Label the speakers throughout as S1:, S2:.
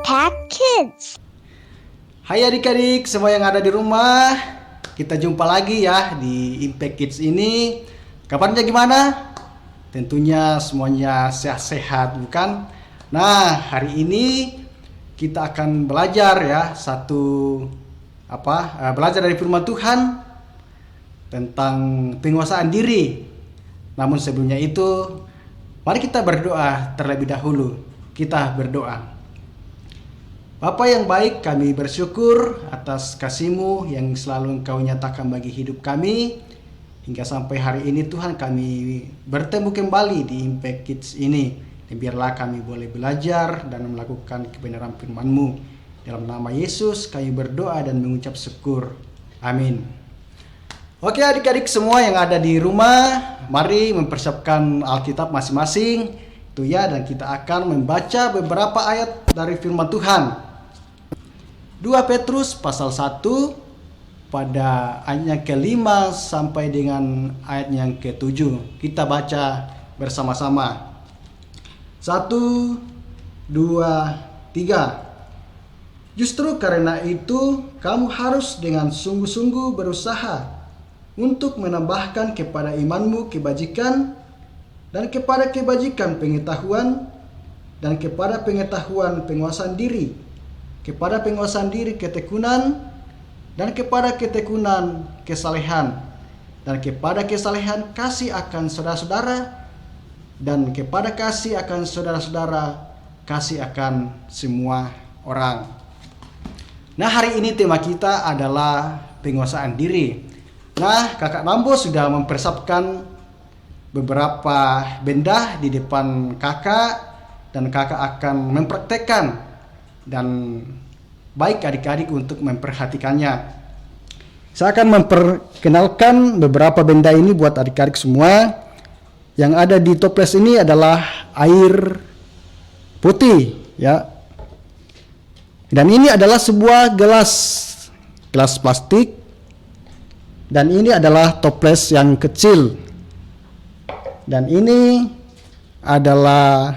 S1: Impact Kids.
S2: Hai adik-adik semua yang ada di rumah, kita jumpa lagi ya di Impact Kids ini. Kabarnya gimana? Tentunya semuanya sehat-sehat, bukan? Nah, hari ini kita akan belajar ya belajar dari firman Tuhan tentang penguasaan diri. Namun sebelumnya itu, mari kita berdoa terlebih dahulu. Kita berdoa. Bapa yang baik, kami bersyukur atas kasih-Mu yang selalu Engkau nyatakan bagi hidup kami. Hingga sampai hari ini Tuhan, kami bertemu kembali di Impact Kids ini. Dan biarlah kami boleh belajar dan melakukan kebenaran firman-Mu. Dalam nama Yesus kami berdoa dan mengucap syukur. Amin. Oke adik-adik semua yang ada di rumah, mari mempersiapkan Alkitab masing-masing. Itu ya, dan kita akan membaca beberapa ayat dari firman Tuhan. 2 Petrus pasal 1 pada ayatnya ke-5 sampai dengan ayat yang ke-7. Kita baca bersama-sama. 1, 2, 3. Justru karena itu kamu harus dengan sungguh-sungguh berusaha untuk menambahkan kepada imanmu kebajikan, dan kepada kebajikan pengetahuan, dan kepada pengetahuan penguasaan diri, kepada penguasaan diri ketekunan, dan kepada ketekunan kesalehan, dan kepada kesalehan kasih akan saudara-saudara, dan kepada kasih akan saudara-saudara kasih akan semua orang. Nah, hari ini tema kita adalah penguasaan diri. Nah, Kakak Nambo sudah mempersiapkan beberapa benda di depan kakak, dan kakak akan mempraktekkan, dan baik adik-adik untuk memperhatikannya. Saya akan memperkenalkan beberapa benda ini buat adik-adik semua. Yang ada di toples ini adalah air putih ya. Dan ini adalah sebuah gelas plastik, dan ini adalah toples yang kecil. Dan ini adalah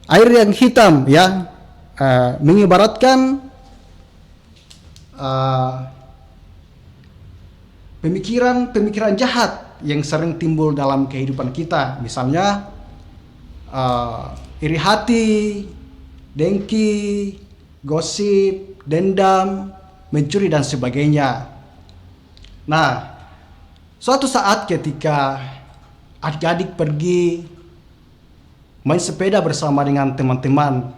S2: air yang hitam ya, mengibaratkan pemikiran jahat yang sering timbul dalam kehidupan kita. Misalnya iri hati, dengki, gosip, dendam, mencuri dan sebagainya. Nah, suatu saat ketika adik-adik pergi main sepeda bersama dengan teman-teman.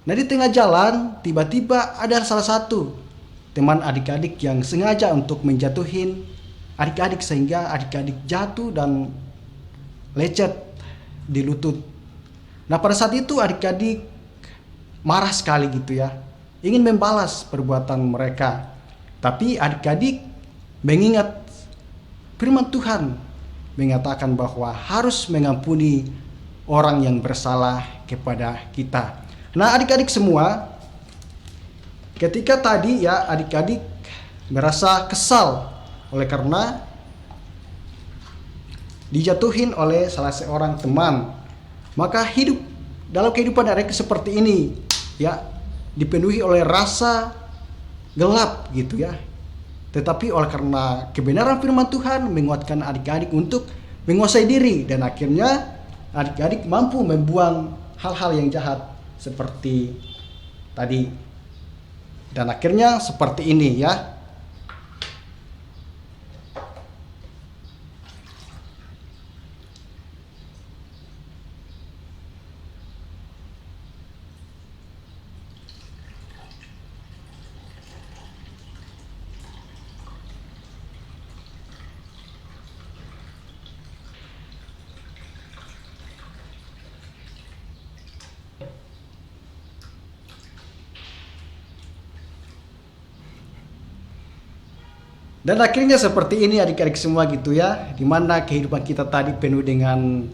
S2: Nah, di tengah jalan tiba-tiba ada salah satu teman adik-adik yang sengaja untuk menjatuhin adik-adik, sehingga adik-adik jatuh dan lecet di lutut. Nah, pada saat itu adik-adik marah sekali gitu ya, ingin membalas perbuatan mereka. Tapi adik-adik mengingat firman Tuhan mengatakan bahwa harus mengampuni orang yang bersalah kepada kita. Nah, adik-adik semua, ketika tadi ya adik-adik merasa kesal oleh karena dijatuhin oleh salah seorang teman, maka dalam kehidupan adik seperti ini ya, dipenuhi oleh rasa gelap gitu ya. Tetapi oleh karena kebenaran firman Tuhan menguatkan adik-adik untuk menguasai diri, dan akhirnya adik-adik mampu membuang hal-hal yang jahat seperti tadi. Dan akhirnya seperti ini ya. Dan akhirnya seperti ini adik-adik semua gitu ya, dimana kehidupan kita tadi penuh dengan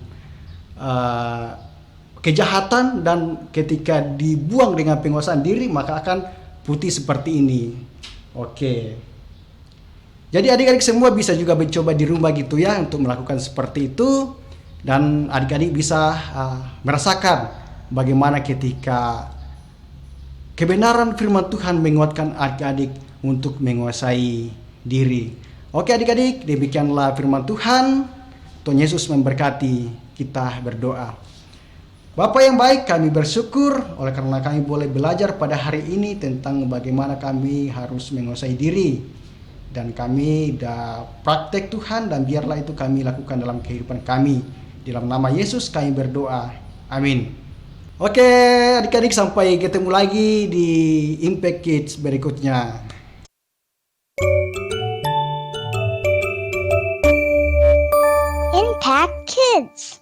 S2: kejahatan, dan ketika dibuang dengan penguasaan diri maka akan putih seperti ini. Oke. Jadi adik-adik semua bisa juga mencoba di rumah gitu ya untuk melakukan seperti itu, dan adik-adik bisa merasakan bagaimana ketika kebenaran firman Tuhan menguatkan adik-adik untuk menguasai diri. Oke adik-adik, demikianlah firman Tuhan. Tuhan Yesus memberkati. Kita berdoa. Bapa yang baik, kami bersyukur oleh karena kami boleh belajar pada hari ini tentang bagaimana kami harus menguasai diri. Dan kami dah praktek Tuhan, dan biarlah itu kami lakukan dalam kehidupan kami. Dalam nama Yesus kami berdoa. Amin. Oke adik-adik, sampai ketemu lagi di Impact Kids berikutnya.
S1: Impact Kids.